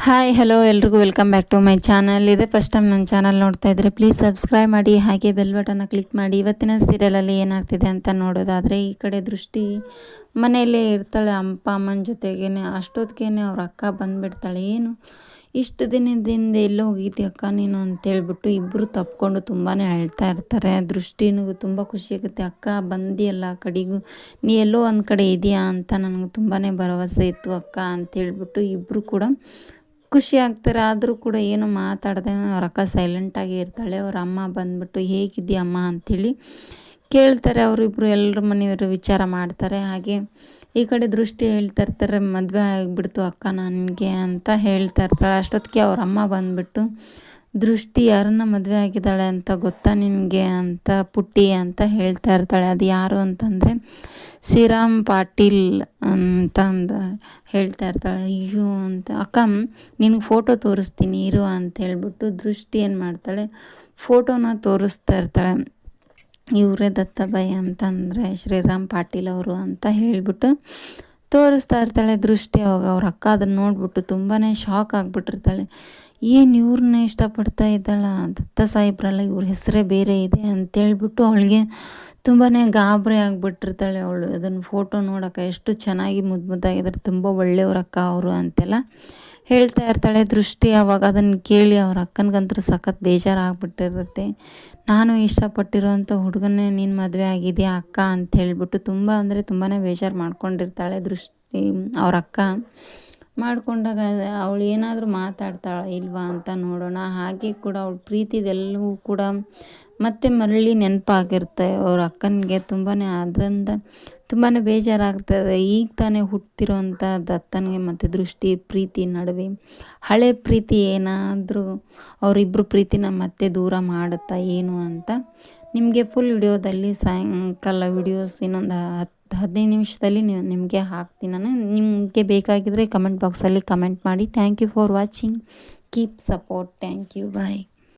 Hi hello ಎಲ್ರಿಗೂ welcome back to my channel. ಇದೆ first time ನನ್ನ ಚಾನಲ್ ನೋಡ್ತಾ ಇದ್ದರೆ ಪ್ಲೀಸ್ ಸಬ್ಸ್ಕ್ರೈಬ್ ಮಾಡಿ, ಹಾಗೆ ಬೆಲ್ ಬಟನ್ನ ಕ್ಲಿಕ್ ಮಾಡಿ. ಇವತ್ತಿನ ಸೀರಿಯಲಲ್ಲಿ ಏನಾಗ್ತಿದೆ ಅಂತ ನೋಡೋದಾದರೆ, ಈ ಕಡೆ ದೃಷ್ಟಿ ಮನೆಯಲ್ಲೇ ಇರ್ತಾಳೆ ಅಮ್ಮನ ಜೊತೆಗೇನೆ. ಅಷ್ಟೊತ್ತಿಗೆ ಅವ್ರ ಅಕ್ಕ ಬಂದುಬಿಡ್ತಾಳೆ. ಏನು ಇಷ್ಟು ದಿನದಿಂದ ಎಲ್ಲೋ ಹೋಗಿದ್ದೆ ಅಕ್ಕ ನೀನು ಅಂತೇಳ್ಬಿಟ್ಟು ಇಬ್ಬರು ತಪ್ಕೊಂಡು ತುಂಬಾ ಅಳ್ತಾ ಇರ್ತಾರೆ. ದೃಷ್ಟಿನಿಗೂ ತುಂಬ ಖುಷಿಯಾಗುತ್ತೆ, ಅಕ್ಕ ಬಂದಿಯಲ್ಲ ಕಡೆಗೂ, ನೀ ಎಲ್ಲೋ ಒಂದು ಕಡೆ ಇದೆಯಾ ಅಂತ ನನಗೆ ತುಂಬಾ ಭರವಸೆ ಇತ್ತು ಅಕ್ಕ ಅಂತೇಳ್ಬಿಟ್ಟು ಇಬ್ಬರು ಕೂಡ ಖುಷಿ ಆಗ್ತಾರೆ. ಆದರೂ ಕೂಡ ಏನು ಮಾತಾಡದೆ ಅವ್ರ ಅಕ್ಕ ಸೈಲೆಂಟಾಗಿ ಇರ್ತಾಳೆ. ಅವ್ರ ಅಮ್ಮ ಬಂದುಬಿಟ್ಟು ಹೇಗಿದ್ದೀಯ ಅಮ್ಮ ಅಂಥೇಳಿ ಕೇಳ್ತಾರೆ. ಅವರಿಬ್ಬರು ಎಲ್ಲರ ಮನೆಯವರು ವಿಚಾರ ಮಾಡ್ತಾರೆ. ಹಾಗೆ ಈ ಕಡೆ ದೃಷ್ಟಿ ಹೇಳ್ತಾ ಇರ್ತಾರೆ, ಮದುವೆ ಆಗಿಬಿಡ್ತು ಅಕ್ಕ ನನಗೆ ಅಂತ ಹೇಳ್ತಾ ಇರ್ತಾಳೆ. ಅಷ್ಟೊತ್ತಿಗೆ ಅವ್ರ ಅಮ್ಮ ಬಂದುಬಿಟ್ಟು, ದೃಷ್ಟಿ ಯಾರನ್ನ ಮದುವೆ ಆಗಿದ್ದಾಳೆ ಅಂತ ಗೊತ್ತಾ ನಿನಗೆ ಅಂತ ಪುಟ್ಟಿ ಅಂತ ಹೇಳ್ತಾ ಇರ್ತಾಳೆ. ಅದು ಯಾರು ಅಂತಂದರೆ ಶ್ರೀರಾಮ್ ಪಾಟೀಲ್ ಅಂತಂದು ಹೇಳ್ತಾ ಇರ್ತಾಳೆ. ಅಯ್ಯೋ ಅಂತ, ಅಕ್ಕ ನಿನಗೆ ಫೋಟೋ ತೋರಿಸ್ತೀನಿ ಇರು ಅಂತ ಹೇಳ್ಬಿಟ್ಟು ದೃಷ್ಟಿ ಏನು ಮಾಡ್ತಾಳೆ, ಫೋಟೋನ ತೋರಿಸ್ತಾ ಇರ್ತಾಳೆ. ಇವರೇ ದತ್ತಾಬಾಯಿ ಅಂತಂದರೆ ಶ್ರೀರಾಮ್ ಪಾಟೀಲ್ ಅವರು ಅಂತ ಹೇಳಿಬಿಟ್ಟು ತೋರಿಸ್ತಾ ಇರ್ತಾಳೆ ದೃಷ್ಟಿ. ಅವಾಗ ಅವ್ರ ಅಕ್ಕ ಅದನ್ನು ನೋಡಿಬಿಟ್ಟು ತುಂಬಾ ಶಾಕ್ ಆಗಿಬಿಟ್ಟಿರ್ತಾಳೆ. ಏನು ಇವ್ರನ್ನ ಇಷ್ಟಪಡ್ತಾ ಇದ್ದಾಳ, ದತ್ತ ಸಾಹೇಬ್ರಲ್ಲ, ಇವ್ರ ಹೆಸರೇ ಬೇರೆ ಇದೆ ಅಂತೇಳ್ಬಿಟ್ಟು ಅವಳಿಗೆ ತುಂಬಾ ಗಾಬರಿ ಆಗಿಬಿಟ್ಟಿರ್ತಾಳೆ. ಅವಳು ಅದನ್ನು ಫೋಟೋ ನೋಡೋಕೆ ಎಷ್ಟು ಚೆನ್ನಾಗಿ ಮುದ್ದಾಗಿದ್ದಾರೆ, ತುಂಬ ಒಳ್ಳೆಯವ್ರ ಅಕ್ಕ ಅವರು ಅಂತೆಲ್ಲ ಹೇಳ್ತಾ ಇರ್ತಾಳೆ ದೃಷ್ಟಿ. ಅವಾಗ ಅದನ್ನು ಕೇಳಿ ಅವ್ರ ಅಕ್ಕನಿಗಂತೂ ಸಖತ್ ಬೇಜಾರಾಗ್ಬಿಟ್ಟಿರುತ್ತೆ. ನಾನು ಇಷ್ಟಪಟ್ಟಿರೋಂಥ ಹುಡುಗನ್ನೇ ನೀನು ಮದುವೆ ಆಗಿದೆಯಾ ಅಕ್ಕ ಅಂತ ಹೇಳ್ಬಿಟ್ಟು ತುಂಬ ಅಂದರೆ ತುಂಬಾ ಬೇಜಾರು ಮಾಡ್ಕೊಂಡಿರ್ತಾಳೆ ದೃಷ್ಟಿ. ಅವ್ರ ಅಕ್ಕ ಮಾಡ್ಕೊಂಡಾಗ ಅವಳು ಏನಾದರೂ ಮಾತಾಡ್ತಾಳ ಇಲ್ವಾ ಅಂತ ನೋಡೋಣ. ಹಾಗೆ ಕೂಡ ಅವಳು ಪ್ರೀತಿದೆಲ್ಲವೂ ಕೂಡ ಮತ್ತೆ ಮರಳಿ ನೆನಪಾಗಿರುತ್ತೆ ಅವ್ರ ಅಕ್ಕನಿಗೆ. ಅದರಿಂದ ತುಂಬಾ ಬೇಜಾರಾಗ್ತದೆ. ಈಗ ತಾನೇ ಹುಟ್ಟಿರೋಂಥ ದತ್ತನಿಗೆ ಮತ್ತು ದೃಷ್ಟಿ ಪ್ರೀತಿ ನಡುವೆ ಹಳೆ ಪ್ರೀತಿ ಏನಾದರೂ ಅವರಿಬ್ಬರು ಪ್ರೀತಿನ ಮತ್ತೆ ದೂರ ಮಾಡುತ್ತಾ ಏನು ಅಂತ ನಿಮಗೆ ಫುಲ್ ವಿಡಿಯೋದಲ್ಲಿ ಸಾಯಂಕಾಲ ವಿಡಿಯೋಸ್ ಇನ್ನೊಂದು 15 ನಿಮಿಷದಲ್ಲಿ ನಿಮಗೆ ಹಾಕ್ತೀನಿ ನಾನು. ನಿಮಗೆ ಬೇಕಾಗಿದ್ದರೆ ಕಮೆಂಟ್ ಬಾಕ್ಸಲ್ಲಿ ಕಮೆಂಟ್ ಮಾಡಿ. Thank you for watching, keep support, thank you, bye.